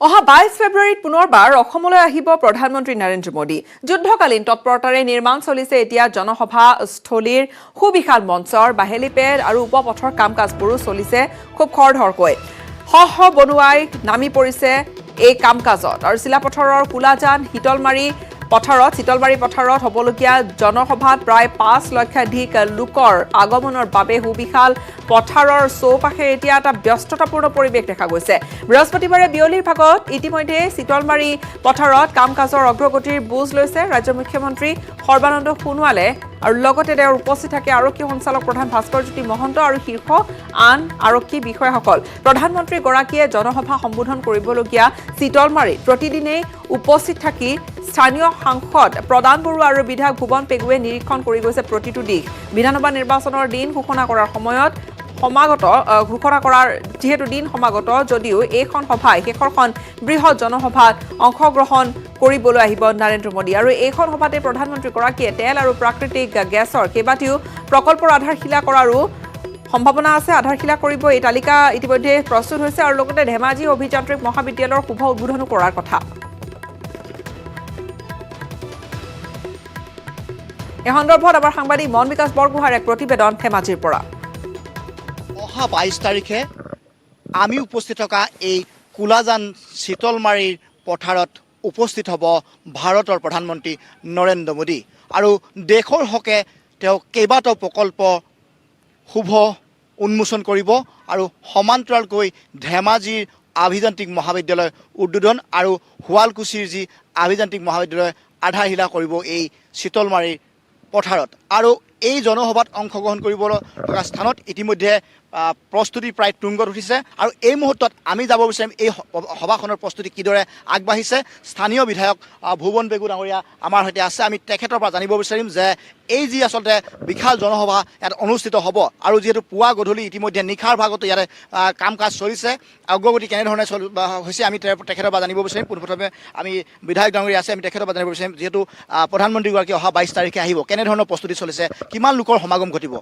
অহা 22 ফেব্ৰুৱাৰীত পুনৰবাৰ অসমলৈ আহিব প্ৰধানমন্ত্ৰী নৰেন্দ্ৰ মোদী। যুদ্ধকালীন তৎপৰতাৰে নিৰ্মাণ চলিছে এতিয়া জনসভা স্থলীৰ সুবিশাল মঞ্চৰ বাহেলিপেড আৰু উপপথৰ কাম-কাজবোৰো চলিছে খুব খৰধৰকৈ। শ বনুৱাই নামি পৰিছে এই কাম-কাজত আৰু চিলাপথাৰৰ কুলাজান চিতলমাৰী পথাৰত হ'বলগীয়া জনসভাত প্ৰায় 5 লক্ষাধিক লোকৰ আগমনৰ বাবে সুবিশাল পথাৰৰ চৌপাশে এতিয়া এটা ব্যস্ততাপূৰ্ণ পৰিৱেশ দেখা গৈছে। বৃহস্পতিবাৰে বিয়লিৰ ভাগত ইতিমধ্যে চিতলমাৰী পথাৰত কাম-কাজৰ অগ্ৰগতিৰ বুজ লৈছে ৰাজ্যৰ মুখ্যমন্ত্ৰী সৰ্বানন্দ সোণোৱালে আৰু লগতে তেওঁৰ উপস্থিত থাকে আৰক্ষী সঞ্চালক প্ৰধান ভাস্কৰজ্যোতি মহন্ত আৰু শীৰ্ষ আন আৰক্ষী বিষয়াসকল। প্ৰধানমন্ত্ৰীগৰাকীয়ে জনসভা সম্বোধন কৰিবলগীয়া চিতলমাৰীত প্ৰতিদিনেই উপস্থিত থাকি স্থানীয় সাংসদ প্ৰদান বৰুৱা আৰু বিধায়ক ভুৱন পেগুৱে নিৰীক্ষণ কৰি গৈছে প্ৰতিটো দিশ। বিধানসভা নিৰ্বাচনৰ দিন ঘোষণা কৰাৰ সময়ত যিহেতু দিন সমাগত যদিও এইখন সভাই শেষৰখন বৃহৎ জনসভাত অংশগ্ৰহণ কৰিবলৈ আহিব নৰেন্দ্ৰ মোদী আৰু এইখন সভাতে প্ৰধানমন্ত্ৰীগৰাকীয়ে তেল আৰু প্ৰাকৃতিক গেছৰ কেইবাটিও প্ৰকল্পৰ আধাৰশিলা কৰাৰো সম্ভাৱনা আছে। আধাৰশিলা কৰিব এই তালিকা ইতিমধ্যে প্ৰস্তুত হৈছে আৰু লগতে ধেমাজি অভিযান্ত্ৰিক মহাবিদ্যালয়ৰ শুভ উদ্বোধনো কৰাৰ কথা। এই সন্দৰ্ভত আমাৰ সাংবাদিক মন বিকাশ বৰগোহাঁইৰ এক প্ৰতিবেদন ধেমাজিৰ পৰা। অহা 22 তাৰিখে আমি উপস্থিত থকা এই কুলাজান চিতলমাৰীৰ পথাৰত উপস্থিত হ'ব ভাৰতৰ প্ৰধানমন্ত্ৰী নৰেন্দ্ৰ মোদী আৰু দেশৰ হকে তেওঁ কেইবাটাও প্ৰকল্প শুভ উন্মোচন কৰিব আৰু সমান্তৰালকৈ ধেমাজিৰ আভিযান্ত্ৰিক মহাবিদ্যালয় উদ্বোধন আৰু শুৱালকুছিৰ যি আভিযান্ত্ৰিক মহাবিদ্যালয় আধাৰশিলা কৰিব এই চিতলমাৰীৰ পথাৰত। আৰু এই জনসভাত অংশগ্ৰহণ কৰিবলৈ থকা স্থানত ইতিমধ্যে প্ৰস্তুতি প্ৰায় তুংগত উঠিছে আৰু এই মুহূৰ্তত আমি যাব বিচাৰিম এই সভাখনৰ প্ৰস্তুতি কিদৰে আগবাঢ়িছে। স্থানীয় বিধায়ক ভুৱন পেগু ডাঙৰীয়া আমাৰ সৈতে আছে। আমি তেখেতৰ পৰা জানিব বিচাৰিম যে এই যি আচলতে বিশাল জনসভা ইয়াত অনুষ্ঠিত হ'ব আৰু যিহেতু পুৱা গধূলি ইতিমধ্যে নিশাৰ ভাগতো ইয়াতে কাম কাজ চলিছে, অগ্ৰগতি কেনেধৰণে হৈছে আমি তেখেতৰ পৰা জানিব বিচাৰিম। পোনপ্ৰথমে আমি বিধায়ক ডাঙৰীয়া আছে, আমি তেখেতৰ পৰা জানিব বিচাৰিম যিহেতু প্ৰধানমন্ত্ৰীগৰাকী অহা 22 তাৰিখে আহিব, কেনেধৰণৰ প্ৰস্তুতি চলিছে, কিমান লোকৰ সমাগম ঘটিব?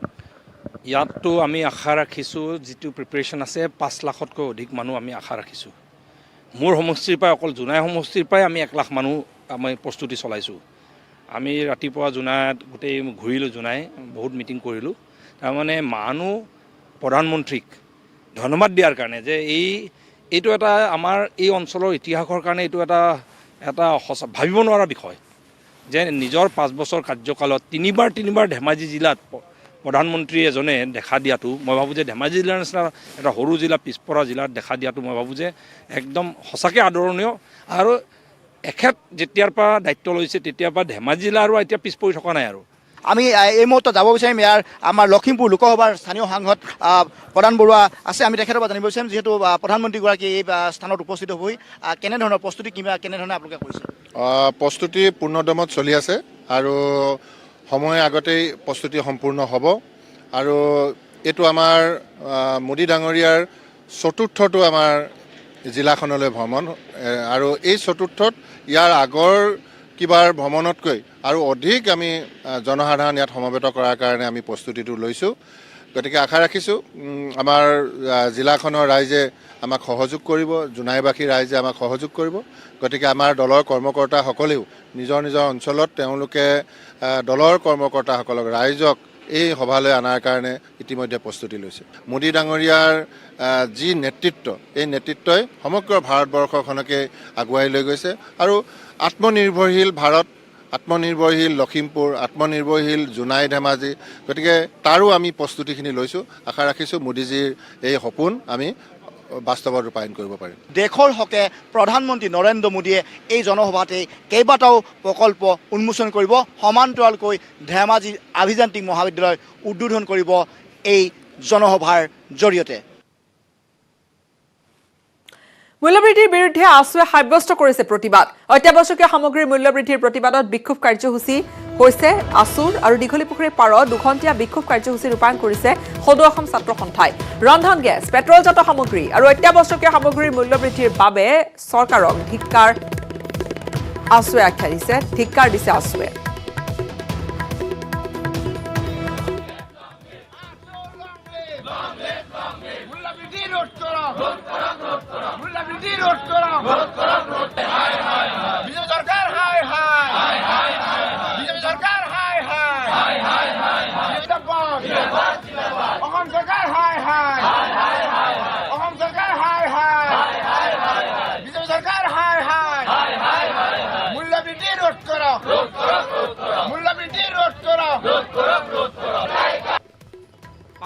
ইয়াততো আমি আশা ৰাখিছোঁ, যিটো প্ৰিপেৰেশ্যন আছে 5 লাখতকৈ অধিক মানুহ আমি আশা ৰাখিছোঁ। মোৰ সমষ্টিৰ পৰাই অকল জোনাই সমষ্টিৰ পৰাই আমি 1 লাখ মানুহ আমি প্ৰস্তুতি চলাইছোঁ। আমি ৰাতিপুৱা জোনাইত গোটেই ঘূৰিলোঁ, জোনাই বহুত মিটিং কৰিলোঁ। তাৰমানে মানুহ প্ৰধানমন্ত্ৰীক ধন্যবাদ দিয়াৰ কাৰণে যে এইটো এটা আমাৰ এই অঞ্চলৰ ইতিহাসৰ কাৰণে এইটো এটা সঁচা ভাবিব নোৱাৰা বিষয় যে নিজৰ 5 বছৰ কাৰ্যকালত তিনিবাৰ ধেমাজি জিলাত প্ৰধানমন্ত্ৰী এজনে দেখা দিয়াটো, মই ভাবোঁ যে ধেমাজি জিলাৰ নিচিনা এটা সৰু জিলা, পিছপৰা জিলাত দেখা দিয়াটো মই ভাবোঁ যে একদম সঁচাকৈ আদৰণীয়। আৰু এখেত যেতিয়াৰ পৰা দায়িত্ব লৈছে তেতিয়াৰ পৰা ধেমাজি জিলা আৰু এতিয়া পিছ পৰি থকা নাই। আৰু আমি এই মুহূৰ্তত যাব বিচাৰিম ইয়াৰ আমাৰ লখিমপুৰ লোকসভাৰ স্থানীয় সাংসদ প্ৰদান বৰুৱা আছে, আমি তেখেতৰ পৰা জানিব বিচাৰিম যিহেতু প্ৰধানমন্ত্ৰীগৰাকী এই স্থানত উপস্থিত হ'বই, কেনেধৰণৰ প্ৰস্তুতি কেনেধৰণে আপোনালোকে কৰিছে? প্ৰস্তুতি পূৰ্ণদমত চলি আছে আৰু সময় আগতেই প্ৰস্তুতি সম্পূৰ্ণ হ'ব আৰু এইটো আমাৰ মোদী ডাঙৰীয়াৰ চতুৰ্থটো আমাৰ জিলাখনলৈ ভ্ৰমণ আৰু এই চতুৰ্থত ইয়াৰ আগৰ কিবাৰ ভ্ৰমণতকৈ আৰু অধিক আমি জনসাধাৰণ ইয়াত সমবেত কৰাৰ কাৰণে আমি প্ৰস্তুতিটো লৈছোঁ। গতিকে আশা ৰাখিছোঁ আমাৰ জিলাখনৰ ৰাইজে আমাক সহযোগ কৰিব, জোনাইবাসী ৰাইজে আমাক সহযোগ কৰিব। গতিকে আমাৰ দলৰ কৰ্মকৰ্তাসকলেও নিজৰ অঞ্চলত তেওঁলোকে দলৰ কৰ্মকৰ্তাসকলক ৰাইজক এই সভালৈ অনাৰ কাৰণে ইতিমধ্যে প্ৰস্তুতি লৈছে। মোদী ডাঙৰীয়াৰ যি নেতৃত্ব, এই নেতৃত্বই সমগ্ৰ ভাৰতবৰ্ষখনকে আগুৱাই লৈ গৈছে আৰু আত্মনিৰ্ভৰশীল ভাৰত, আত্মনিৰ্ভৰশীল লখিমপুৰ, আত্মনিৰ্ভৰশীল জোনাই ধেমাজি, গতিকে তাৰো আমি প্ৰস্তুতিখিনি লৈছোঁ। আশা ৰাখিছোঁ মোদীজীৰ এই সপোন আমি বাস্তৱত ৰূপায়ণ কৰিব পাৰিম। দেশৰ হকে প্ৰধানমন্ত্ৰী নৰেন্দ্ৰ মোদীয়ে এই জনসভাতেই কেইবাটাও প্ৰকল্প উন্মোচন কৰিব, সমান্তৰালকৈ ধেমাজিৰ আভিযান্ত্ৰিক মহাবিদ্যালয় উদ্বোধন কৰিব এই জনসভাৰ জৰিয়তে। মূল্যবৃদ্ধিৰ বিৰুদ্ধে আছুৱে সাব্যস্ত কৰিছে প্ৰতিবাদ। অত্যাৱশ্যকীয় সামগ্ৰীৰ মূল্যবৃদ্ধিৰ প্ৰতিবাদত বিক্ষোভ কাৰ্যসূচী হৈছে আছুৰ আৰু দীঘলীপুখুৰীৰ পাৰত 2 ঘণ্টীয়া বিক্ষোভ কাৰ্যসূচী ৰূপায়ণ কৰিছে সদৌ অসম ছাত্ৰ সন্থাই। ৰন্ধন গেছ, পেট্ৰলজাত সামগ্ৰী আৰু অত্যাৱশ্যকীয় সামগ্ৰীৰ মূল্যবৃদ্ধিৰ বাবে চৰকাৰক ধিক্কাৰ দিছে আছুৱে। মূল্যবৃদ্ধি রোধ করক বিজেপি সরকার হায় হায় বিজেপি সরকার হায় হায় অসম সরকার হায় হায় অসম সরকার হায় হায় বিজেপি সরকার হায় হায় মূল্যবৃদ্ধি রোধ করক মূল্যবৃদ্ধি রোধ করক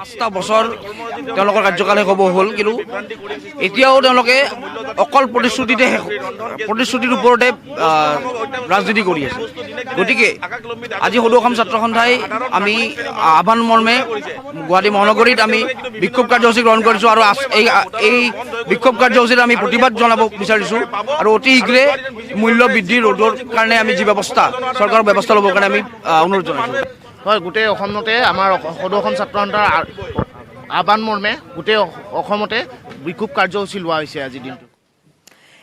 5টা বছৰ তেওঁলোকৰ কাৰ্যকাল শেষ হ'ব হ'ল কিন্তু এতিয়াও তেওঁলোকে অকল প্ৰতিশ্ৰুতিৰ ওপৰতে ৰাজনীতি কৰি আছে গতিকে আজি সদৌ অসম ছাত্ৰ সন্থাই আমি আহ্বান মৰ্মে গুৱাহাটী মহানগৰীত আমি বিক্ষোভ কাৰ্যসূচী গ্ৰহণ কৰিছোঁ আৰু এই বিক্ষোভ কাৰ্যসূচীত আমি প্ৰতিবাদ জনাব বিচাৰিছোঁ আৰু অতি শীঘ্ৰে মূল্য বৃদ্ধি ৰোধৰ কাৰণে আমি যি ব্যৱস্থা চৰকাৰৰ ব্যৱস্থা ল'বৰ কাৰণে আমি অনুৰোধ জনাইছোঁ হয় গোটেই অসমতে আমাৰ সদৌ অসম ছাত্ৰ সন্থাৰ আহ্বান মৰ্মে গোটেই অসমতে বিক্ষোভ কাৰ্যসূচী লোৱা হৈছে আজিৰ দিনটো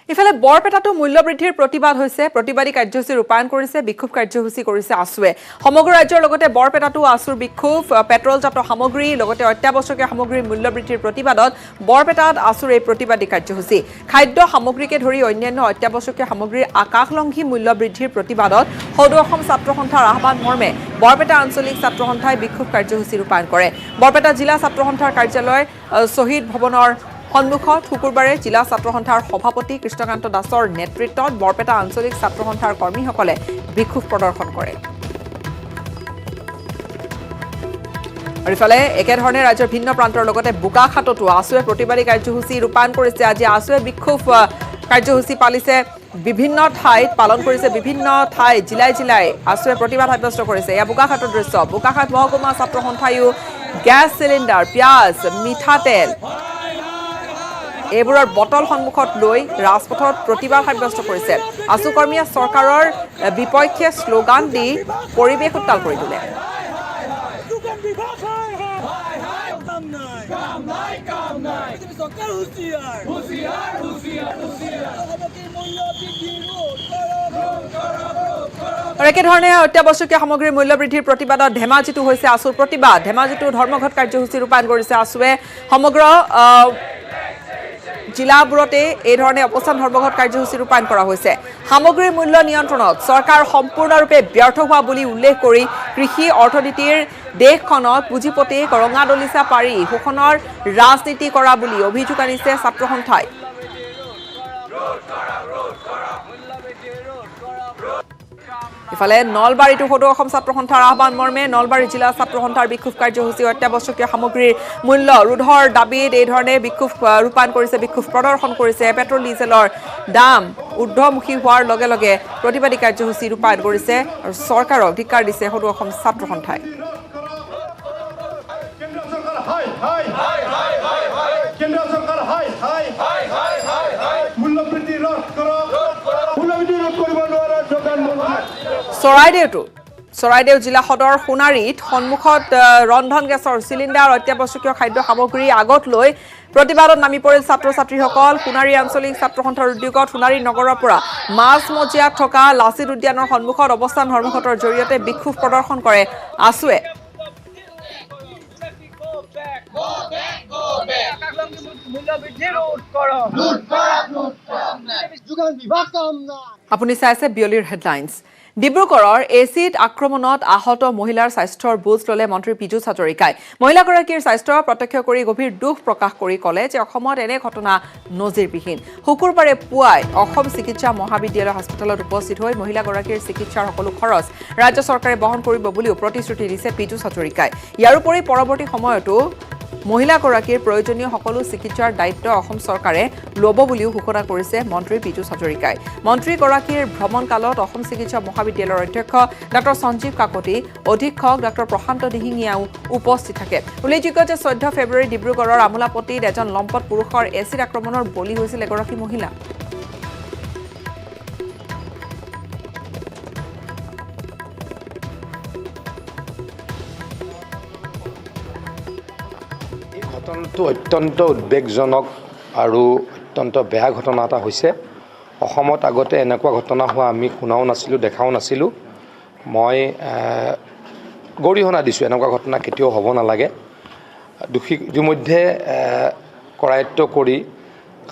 ইফালে বৰপেটাতো মূল্যবৃদ্ধিৰ প্ৰতিবাদ হৈছে প্ৰতিবাদী কাৰ্যসূচী ৰূপায়ণ কৰিছে বিক্ষোভ কাৰ্যসূচী কৰিছে আছুৱে সমগ্ৰ ৰাজ্যৰ লগতে বৰপেটাতো আছুৰ বিক্ষোভ পেট্ৰলজাত সামগ্ৰী লগতে অত্যাৱশ্যকীয় সামগ্ৰীৰ মূল্যবৃদ্ধিৰ প্ৰতিবাদত বৰপেটাত আছুৰ এই প্ৰতিবাদী কাৰ্যসূচী খাদ্য সামগ্ৰীকে ধৰি অন্যান্য অত্যাৱশ্যকীয় সামগ্ৰীৰ আকাশলংঘী মূল্যবৃদ্ধিৰ প্ৰতিবাদত সদৌ অসম ছাত্ৰ সন্থাৰ আহ্বান মৰ্মে বৰপেটা আঞ্চলিক ছাত্ৰ সন্থাই বিক্ষোভ কাৰ্যসূচী ৰূপায়ণ কৰে বৰপেটা জিলা ছাত্ৰ সন্থাৰ কাৰ্যালয় শ্বহীদ ভৱনৰ সন্মুখত শুকুৰবাৰে জিলা ছাত্ৰ সন্থাৰ সভাপতি কৃষ্ণকান্ত দাসৰ নেতৃত্বত বৰপেটা আঞ্চলিক ছাত্ৰ সন্থাৰ কৰ্মীসকলে বিক্ষোভ প্ৰদৰ্শন কৰে আৰু ইফালে একেধৰণে ৰাজ্যৰ ভিন্ন প্ৰান্তৰ লগতে বোকাখাততো আছুৱে প্ৰতিবাদী কাৰ্যসূচী ৰূপায়ণ কৰিছে আজি আছুৱে বিক্ষোভ কাৰ্যসূচী পালিছে বিভিন্ন ঠাইত পালন কৰিছে বিভিন্ন ঠাই জিলাই আছুৱে প্ৰতিবাদ সাব্যস্ত কৰিছে এয়া বোকাখাতৰ দৃশ্য বোকাখাত মহকুমা ছাত্ৰ সন্থায়ো গেছ চিলিণ্ডাৰ পিঁয়াজ মিঠাতেল এইবোৰৰ বটল সন্মুখত লৈ ৰাজপথত প্ৰতিবাদ সাব্যস্ত কৰিছে আছু কৰ্মীয়ে চৰকাৰৰ বিপক্ষে শ্লোগান দি পৰিৱেশ উত্তাল কৰি তোলে আৰু একেধৰণে অত্যাৱশ্যকীয় সামগ্ৰীৰ মূল্যবৃদ্ধিৰ প্ৰতিবাদত ধেমাজিতো হৈছে আছুৰ প্ৰতিবাদ ধেমাজিতো ধৰ্মঘট কাৰ্যসূচী ৰূপায়ণ কৰিছে আছুৱে সমগ্ৰ জিলাবোৰতে এই ধৰণে অৱস্থান ধৰ্মঘট কাৰ্যসূচী ৰূপায়ণ কৰা হৈছে সামগ্ৰীৰ মূল্য নিয়ন্ত্ৰণত চৰকাৰ সম্পূৰ্ণৰূপে ব্যৰ্থ হোৱা বুলি উল্লেখ কৰি কৃষি অৰ্থনীতিৰ দেশখনত পুঁজিপতি কৰঙা দলিচা পাৰি শোষণৰ ৰাজনীতি কৰা বুলি অভিযোগ আনিছে ছাত্ৰ সন্থাই ইফালে নলবাৰীতো সদৌ অসম ছাত্ৰ সন্থাৰ আহ্বান মৰ্মে নলবাৰী জিলা ছাত্ৰ সন্থাৰ বিক্ষোভ কাৰ্যসূচী অত্যাৱশ্যকীয় সামগ্ৰীৰ মূল্য ৰোধৰ দাবীত এই ধৰণে বিক্ষোভ ৰূপায়ণ কৰিছে বিক্ষোভ প্ৰদৰ্শন কৰিছে পেট্ৰল ডিজেলৰ দাম ঊৰ্ধ্বমুখী হোৱাৰ লগে লগে প্ৰতিবাদী কাৰ্যসূচী ৰূপায়ণ কৰিছে আৰু চৰকাৰক ধিক্কাৰ দিছে সদৌ অসম ছাত্ৰ সন্থাই চৰাইদেউ জিলা সদৰ সোণাৰীত সন্মুখত ৰন্ধন গেছৰ চিলিণ্ডাৰ অত্যাৱশ্যকীয় খাদ্য সামগ্ৰী আগত লৈ প্ৰতিবাদত নামি পৰিল ছাত্ৰ ছাত্ৰীসকল সোণাৰী আঞ্চলিক ছাত্ৰ সন্থাৰ উদ্যোগত সোণাৰী নগৰৰ পৰা মাছমজিয়াত থকা লাচিত উদ্যানৰ সন্মুখত অৱস্থান ধৰ্মঘটৰ জৰিয়তে বিক্ষোভ প্ৰদৰ্শন কৰে আছুৱে আপুনি চাইছে বিয়লিৰ হেডলাইন্স ডিব্ৰুগড়ৰ এচিড আক্ৰমণত আহত মহিলাৰ স্বাস্থ্যৰ বুজ ল'লে মন্ত্ৰী পীযুষ হাজৰিকাই মহিলাগৰাকীৰ স্বাস্থ্য প্ৰত্যক্ষ কৰি গভীৰ দুখ প্ৰকাশ কৰি ক'লে যে অসমত এনে ঘটনা নজিৰবিহীন শুকুৰবাৰে পুৱাই অসম চিকিৎসা মহাবিদ্যালয় হাস্পতালত উপস্থিত হৈ মহিলাগৰাকীৰ চিকিৎসাৰ সকলো খৰচ ৰাজ্য চৰকাৰে বহন কৰিব বুলিও প্ৰতিশ্ৰুতি দিছে পীযুষ হাজৰিকাই ইয়াৰ উপৰি পৰৱৰ্তী সময়তো মহিলাগৰাকীৰ প্ৰয়োজনীয় সকলো চিকিৎসাৰ দায়িত্ব অসম চৰকাৰে ল'ব বুলিও ঘোষণা কৰিছে মন্ত্ৰী পীযুষ হাজৰিকাই মন্ত্ৰীগৰাকীৰ ভ্ৰমণকালত অসম চিকিৎসা মহাবিদ্যালয়ৰ অধ্যক্ষ ডক্টৰ সঞ্জীৱ কাকতি অধীক্ষক ডক্টৰ প্ৰশান্ত দিহিঙীয়াও উপস্থিত থাকে উল্লেখযোগ্য যে 14 ফেব্ৰুৱাৰী ডিব্ৰুগড়ৰ আমোলাপট্টিত এজন লম্পট পুৰুষৰ এচিড আক্ৰমণৰ বলি হৈছিল এগৰাকী মহিলা ঘটনাটো অত্যন্ত উদ্বেগজনক আৰু অত্যন্ত বেয়া ঘটনা এটা হৈছে অসমত আগতে এনেকুৱা ঘটনা হোৱা আমি শুনাও নাছিলোঁ দেখাও নাছিলোঁ মই গৰিহণা দিছোঁ এনেকুৱা ঘটনা কেতিয়াও হ'ব নালাগে দোষী ইতিমধ্যে কৰায়ত্ব কৰি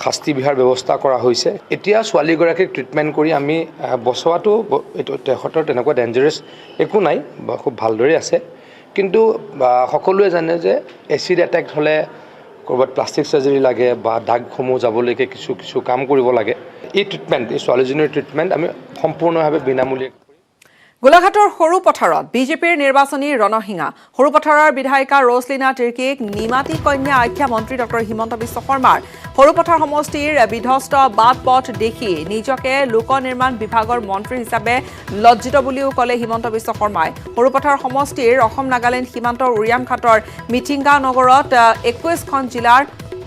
শাস্তি বিহাৰ ব্যৱস্থা কৰা হৈছে এতিয়া ছোৱালীগৰাকীক ট্ৰিটমেণ্ট কৰি আমি বচোৱাটো তেখেতৰ তেনেকুৱা ডেঞ্জাৰাছ একো নাই খুব ভালদৰে আছে কিন্তু সকলোৱে জানে যে এচিড এটেক হ'লে ক'ৰবাত প্লাষ্টিক সাৰ্জাৰী লাগে বা দাগসমূহ যাবলৈকে কিছু কাম কৰিব লাগে এই ট্ৰিটমেণ্ট এই ছোৱালীজনীৰ ট্ৰিটমেণ্ট আমি সম্পূৰ্ণভাৱে বিনামূলীয়া গোলাঘাটৰ সৰু পথাৰত বিজেপিৰ নিৰ্বাচনী ৰণসিঙা সৰু পথাৰৰ বিধায়িকা ৰছলিনা তিৰ্কীক নিমাতী কন্যা আখ্যা মন্ত্ৰী ডক্টৰ হিমন্ত বিশ্ব শৰ্মাৰ সৰু পথাৰ সমষ্টিৰ বিধ্বস্ত বাট পথ দেখি নিজকে লোক নিৰ্মাণ বিভাগৰ মন্ত্ৰী হিচাপে লজ্জিত বুলিও ক'লে হিমন্ত বিশ্ব শৰ্মাই সৰু পথাৰ সমষ্টিৰ অসম নাগালেণ্ড সীমান্তৰ উৰিয়ামঘাটৰ মিঠিংগা নগৰত 21খন জিলাৰ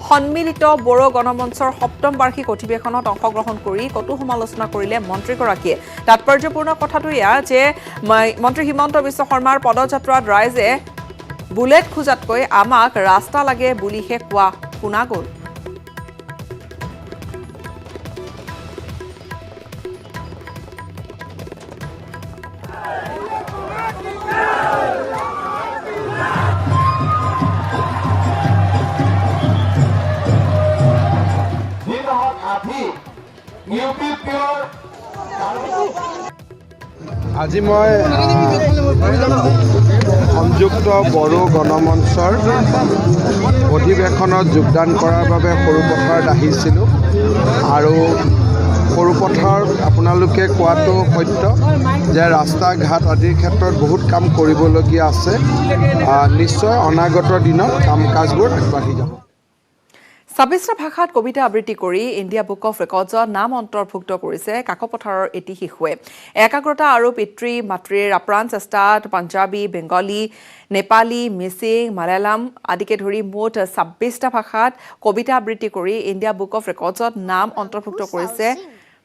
সন্মিলিত বড়ো গণমঞ্চৰ 7ম বাৰ্ষিক অধিৱেশনত অংশগ্ৰহণ কৰি কটু সমালোচনা কৰিলে মন্ত্ৰীগৰাকীয়ে তাৎপৰ্যপূৰ্ণ কথাটো এয়া যে মন্ত্ৰী হিমন্ত বিশ্ব শৰ্মাৰ পদযাত্ৰাত ৰাইজে বুলেট খোজাতকৈ আমাক ৰাস্তা লাগে বুলিহে কোৱা শুনা গ'ল আজি মই সংযুক্ত বড়ো গণমঞ্চৰ অধিৱেশনত যোগদান কৰাৰ বাবে সৰুপথাৰত আহিছিলোঁ আৰু সৰুপথাৰত আপোনালোকে কোৱাটো সত্য যে ৰাস্তা ঘাট আদিৰ ক্ষেত্ৰত বহুত কাম কৰিবলগীয়া আছে নিশ্চয় অনাগত দিনত কাম কাজবোৰ আগবাঢ়ি যাব 26টা ভাষাত কবিতা আবৃত্তি কৰি ইণ্ডিয়া বুক অফ ৰেকৰ্ডছত নাম অন্তৰ্ভুক্ত কৰিছে কাকপথাৰৰ এটি শিশুৱে একাগ্ৰতা আৰু পিতৃ মাতৃৰ আপ্ৰাণ চেষ্টাত পাঞ্জাবী বেংগলী নেপালী মিচিং মালায়ালাম আদিকে ধৰি মুঠ 26টা ভাষাত কবিতা আবৃত্তি কৰি ইণ্ডিয়া বুক অফ ৰেকৰ্ডছত নাম অন্তৰ্ভুক্ত কৰিছে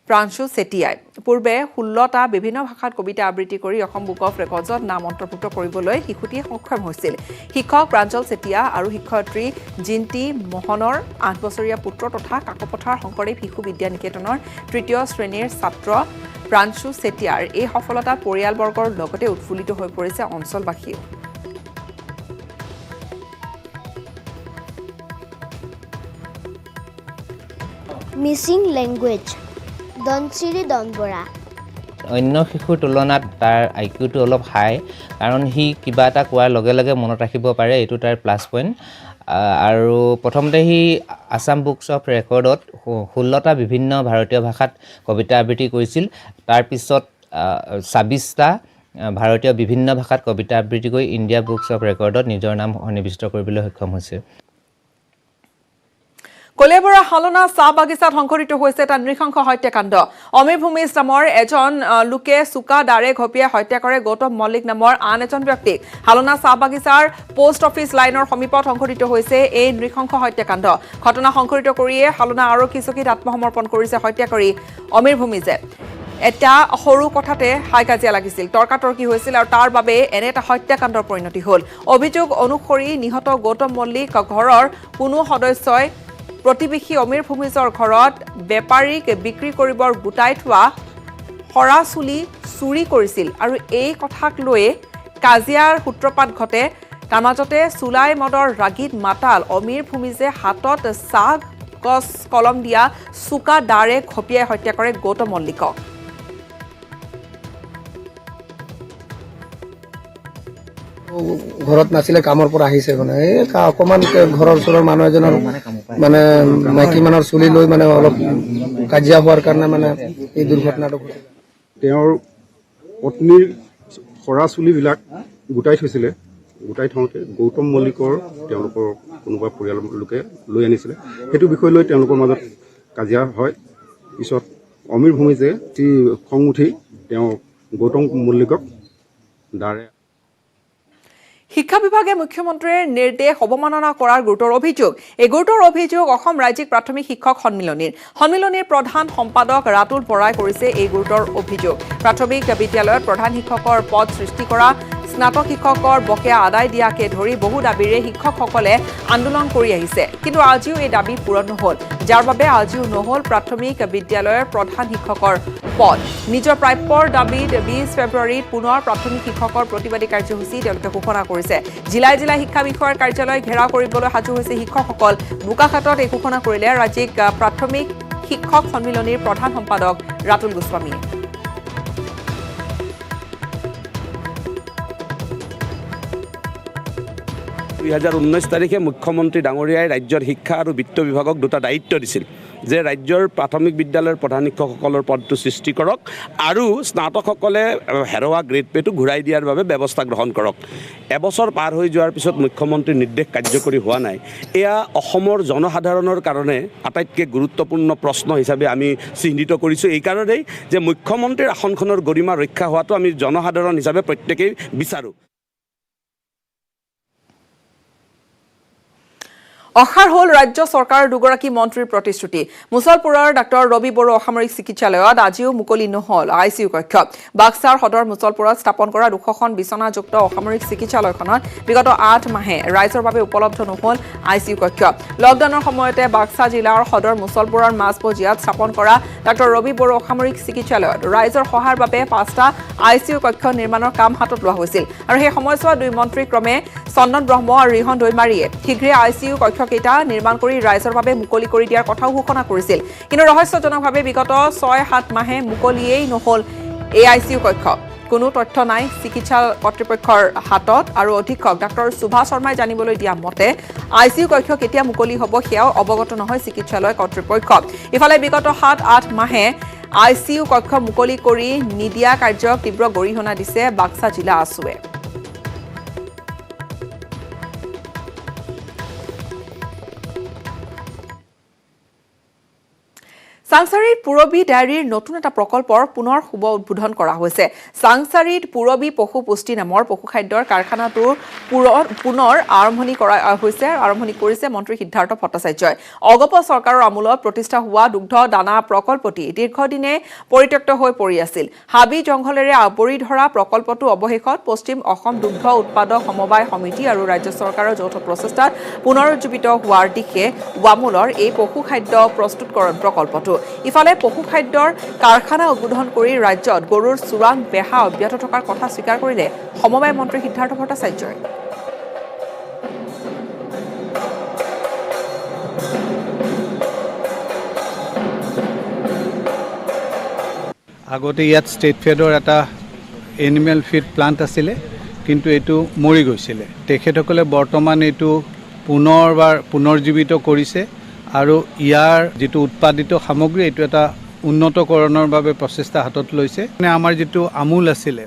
প্ৰাঞ্চু চেতিয়াই পূৰ্বে 16টা বিভিন্ন ভাষাত কবিতা আবৃত্তি কৰি অসম বুক অফ ৰেকৰ্ডছত নাম অন্তৰ্ভুক্ত কৰিবলৈ শিশুটিয়ে সক্ষম হৈছিল শিক্ষক প্ৰাঞ্জল চেতিয়া আৰু শিক্ষয়িত্ৰী জিন্তি মোহনৰ 8 বছৰীয়া পুত্ৰ তথা কাকপথাৰ শংকৰদেৱ শিশু বিদ্যা নিকেতনৰ 3য় শ্ৰেণীৰ ছাত্ৰ প্ৰাঞ্চু চেতিয়াৰ এই সফলতাত পৰিয়ালবৰ্গৰ লগতে উৎফুল্লিত হৈ পৰিছে অঞ্চলবাসী মিচিং লেংগুৱেজ দনচিৰি দনবৰা অন্য শিশুৰ তুলনাত তাৰ আইকিউটো অলপ হাই কাৰণ সি কিবা এটা কোৱাৰ লগে লগে মনত ৰাখিব পাৰে এইটো তাৰ প্লাছ পইণ্ট আৰু প্ৰথমতে সি আসাম বুকছ অফ ৰেকৰ্ডত 16টা বিভিন্ন ভাৰতীয় ভাষাত কবিতা আবৃত্তি কৰিছিল তাৰপিছত 26টা ভাৰতীয় বিভিন্ন ভাষাত কবিতা আবৃত্তি কৰি ইণ্ডিয়া বুকছ অফ ৰেকৰ্ডত নিজৰ নাম সন্নিৱিষ্ট কৰিবলৈ সক্ষম হৈছে কলেবৰা হালনা চাহ বাগিচাত সংঘটিত হৈছে এটা নৃশংস হত্যাকাণ্ড অমীৰ ভূমিজ নামৰ এজন লোকে চুকা দাৰে ঘপিয়াই হত্যা কৰে গৌতম মল্লিক নামৰ আন এজন ব্যক্তিক হালনা চাহ বাগিচাৰ পোষ্ট অফিচ লাইনৰ সমীপত সংঘটিত হৈছে এই নৃশংস হত্যাকাণ্ড ঘটনা সংঘটিত কৰিয়ে হালনা আৰক্ষী চকীত আত্মসমৰ্পণ কৰিছে হত্যাকাৰী অমীৰ ভূমিজে এটা সৰু কথাতে হাই কাজিয়া লাগিছিল তৰ্কাতৰ্কি হৈছিল আৰু তাৰ বাবে এনে এটা হত্যাকাণ্ডৰ পৰিণতি হ'ল অভিযোগ অনুসৰি নিহত গৌতম মল্লিক ঘৰৰ কোনো সদস্যই প্ৰতিবেশী অমীৰ ভূমিজৰ ঘৰত বেপাৰীক বিক্ৰী কৰিবৰ গোটাই থোৱা হৰা চুলি চুৰি কৰিছিল আৰু এই কথাক লৈ কাজিয়াৰ সূত্ৰপাত ঘটে তাৰ মাজতে চুলাই মদৰ ৰাগীত মাতাল অমীৰ ভূমিজে হাতত চাহ গছ কলম দিয়া চুকা দাৰে ঘপিয়াই হত্যা কৰে গৌতম মল্লিকক ঘৰত নাছিলে কামৰ পৰা আহিছে মানে এই অকমান ঘৰৰ ওচৰৰ মানুহ এজনৰ মানে মাইকী মানুহৰ চুলি লৈ মানে অলপ কাজিয়া হোৱাৰ কাৰণে মানে এই দুৰ্ঘটনাটো ঘটিল তেওঁৰ পত্নীৰ সৰা চুলিবিলাক গোটাই থৈছিলে গোটাই থওঁতে গৌতম মল্লিকৰ তেওঁলোকৰ কোনোবা পৰিয়ালৰ লোকে লৈ আনিছিলে সেইটো বিষয় লৈ তেওঁলোকৰ মাজত কাজিয়া হয় পিছত অমীৰ ভূমিজে খং উঠি তেওঁ গৌতম মল্লিকক দাৰে শিক্ষা বিভাগে মুখ্যমন্ত্ৰীৰ নিৰ্দেশ অৱমাননা কৰাৰ গুৰুতৰ অভিযোগ এই গুৰুতৰ অভিযোগ অসম ৰাজ্যিক প্ৰাথমিক শিক্ষক সন্মিলনীৰ প্ৰধান সম্পাদক ৰাতুল বৰাই কৰিছে এই গুৰুতৰ অভিযোগ প্ৰাথমিক বিদ্যালয়ত প্ৰধান শিক্ষকৰ পদ সৃষ্টি কৰা স্নাতক শিক্ষকৰ বকেয়া আদায় দিয়াকে ধৰি বহু দাবীৰে শিক্ষকসকলে আন্দোলন কৰি আহিছে কিন্তু আজিও এই দাবী পূৰণ নহল যাৰ বাবে আজিও নহল প্ৰাথমিক বিদ্যালয়ৰ প্ৰধান শিক্ষকৰ পদ নিজৰ প্ৰাপ্যৰ দাবীত 20 ফেব্ৰুৱাৰীত পুনৰ প্ৰাথমিক শিক্ষকৰ প্ৰতিবাদী কাৰ্যসূচী তেওঁলোকে ঘোষণা কৰিছে জিলাই জিলাই শিক্ষা বিষয়ৰ কাৰ্যালয় ঘেৰাও কৰিবলৈ সাজু হৈছে শিক্ষকসকল বোকাখাটত এই ঘোষণা কৰিলে ৰাজ্যিক প্ৰাথমিক শিক্ষক সন্মিলনীৰ প্ৰধান সম্পাদক ৰাতুল গোস্বামীয়ে 2019 তাৰিখে মুখ্যমন্ত্ৰী ডাঙৰীয়াই ৰাজ্যৰ শিক্ষা আৰু বিত্ত বিভাগক দুটা দায়িত্ব দিছিল যে ৰাজ্যৰ প্ৰাথমিক বিদ্যালয়ৰ প্ৰধান শিক্ষকসকলৰ পদটো সৃষ্টি কৰক আৰু স্নাতকসকলে হেৰুৱা গ্ৰেড পেটো ঘূৰাই দিয়াৰ বাবে ব্যৱস্থা গ্ৰহণ কৰক এবছৰ পাৰ হৈ যোৱাৰ পিছত মুখ্যমন্ত্ৰীৰ নিৰ্দেশ কাৰ্যকৰী হোৱা নাই এয়া অসমৰ জনসাধাৰণৰ কাৰণে আটাইতকৈ গুৰুত্বপূৰ্ণ প্ৰশ্ন হিচাপে আমি চিহ্নিত কৰিছোঁ এই কাৰণেই যে মুখ্যমন্ত্ৰীৰ আসনখনৰ গৰিমা ৰক্ষা হোৱাটো আমি জনসাধাৰণ হিচাপে প্ৰত্যেকেই বিচাৰোঁ অখাৰ হল ৰাজ্য চৰকাৰৰ দুগৰাকী মন্ত্ৰীৰ প্ৰতিশ্ৰুতি মুছলপুৰৰ ডাক্তৰ ৰবি বড়ো অসামৰিক চিকিৎসালয়ত আজিও মুকলি নহল আইচিইউ কক্ষ বাক্সাৰ সদৰ মুছলপুৰত স্থাপন কৰা 200খন বিছনাযুক্ত অসামৰিক চিকিৎসালয়খনত বিগত 8 মাহে ৰাইজৰ বাবে উপলব্ধ নহল আইচিইউ কক্ষ লকডাউনৰ সময়তে বাক্সা জিলাৰ সদৰ মুছলপুৰৰ মাজমজিয়াত স্থাপন কৰা ডাক্তৰ ৰবি বড়ো অসামৰিক চিকিৎসালয়ত ৰাইজৰ সহায়ৰ বাবে 5টা আইচিইউ কক্ষ নিৰ্মাণৰ কাম হাতত লোৱা হৈছিল আৰু সেই সময়ছোৱাত দুই মন্ত্ৰী ক্ৰমে চন্দন ব্ৰহ্ম আৰু ৰিহন দৈমাৰীয়ে শীঘ্ৰে আইচিইউ কক্ষকেইটা নিৰ্মাণ কৰি ৰাইজৰ বাবে মুকলি কৰি দিয়াৰ কথাও ঘোষণা কৰিছিল কিন্তু ৰহস্যজনকভাৱে বিগত 6-7 মাহে মুকলিয়েই নহল এই আইচিইউ কক্ষ কোনো তথ্য নাই চিকিৎসা কৰ্তৃপক্ষৰ হাতত আৰু অধীক্ষক ডাক্তৰ সুভা শৰ্মাই জানিবলৈ দিয়া মতে আইচিইউ কক্ষ কেতিয়া মুকলি হ'ব সেয়াও অৱগত নহয় চিকিৎসালয় কৰ্তৃপক্ষ ইফালে বিগত 7-8 মাহে আইচিইউ কক্ষ মুকলি কৰি নিদিয়া কাৰ্যক তীব্ৰ গৰিহণা দিছে বাক্সা জিলা আছুৱে সাংসাৰীত পুৰবী ডায়েৰীৰ নতুন এটা প্ৰকল্পৰ পুনৰ শুভ উদ্বোধন কৰা হৈছে সাংসাৰীত পুৰবী পশু পুষ্টি নামৰ পশু খাদ্যৰ কাৰখানাটো পুনৰ আৰম্ভণি কৰিছে মন্ত্ৰী সিদ্ধাৰ্থ ভট্টাচাৰ্যই অগপ চৰকাৰৰ আমোলত প্ৰতিষ্ঠা হোৱা দুগ্ধ দানা প্ৰকল্পটি দীৰ্ঘদিনে পৰিত্যক্ত হৈ পৰি আছিল হাবি জংঘলেৰে আৱৰি ধৰা প্ৰকল্পটো অৱশেষত পশ্চিম অসম দুগ্ধ উৎপাদক সমবায় সমিতি আৰু ৰাজ্য চৰকাৰৰ যৌথ প্ৰচেষ্টাত পুনৰুজ্জীৱিত হোৱাৰ দিশে ৱামূলৰ এই পশু খাদ্য প্ৰস্তুতকৰণ প্ৰকল্পটো ইফালে পশু খাদ্যৰ কাৰখানা উদ্বোধন কৰি ৰাজ্যত গৰুৰ চোৰাং বেহা অব্যাহত থকাৰ কথা স্বীকাৰ কৰিলে সমবায় মন্ত্ৰী সিদ্ধাৰ্থ ভট্টাচাৰ্যই আগতে ইয়াত ষ্টেট ফিডৰ এটা এনিমেল ফিড প্লান্ট আছিলে কিন্তু এইটো মৰি গৈছিলে তেখেতসকলে বৰ্তমান এইটো পুনৰ্জীৱিত কৰিছে আৰু ইয়াৰ যেটো উৎপাদিত সামগ্ৰী এইটো এটা উন্নতকৰণৰ বাবে প্ৰচেষ্টা হাতত লৈছে আমাৰ যেটো আমূল আছিলে